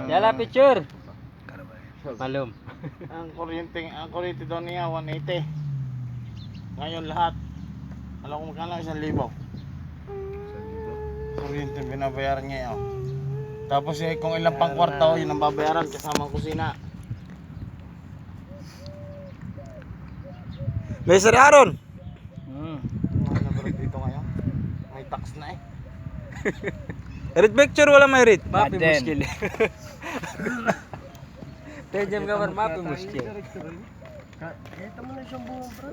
Yala picture. Malum. Ang kuryente daw niya 180. Ngayon lahat. Alam ko magkano 1,000. Kuryente binabayaran niya oh. Tapos kung ilang pang kwarta yun ang babayaran kasama ang kusina. May Sir Aaron. Ano ba dito ngayon? May tax na eh. Read picture wala may read. Mapi muskil. Tejam gambar mapi muskil. Ito mo na siyang buong bro.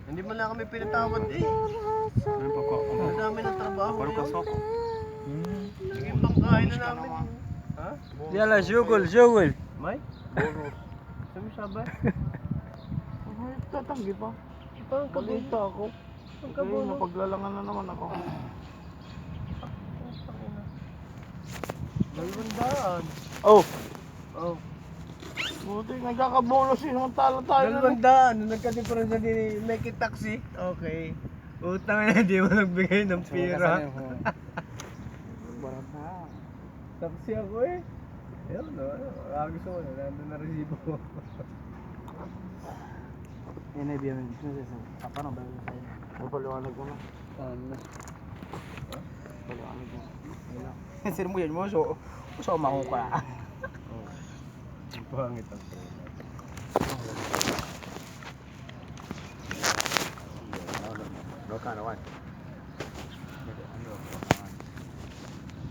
Hindi mo lang kami pinatawad eh. Ang dami ng trabaho. Sige pangkain na namin. Ha? Yala jugul. May? Sabi sabay? Tatanggi pa. Pangkabuno. Balita ako. Kaya napaglalangan na naman ako. 200. Oh! Oh. Buti nagkakabolos yung tala tayo na. 200. Nagka-difference din make it taxi. Okay. Utang na hindi mo nagbigay ng pira. Taxi ako eh. Ayun no. Gusto ko na. Nandun na resibo ko. Yan ay biyamin. Apa na ba yun sa'yo? Ay paliwanag ko na. Paliwanag ko. Sir mo yan mo so makuka. Pangit ang pera. No, kind of one.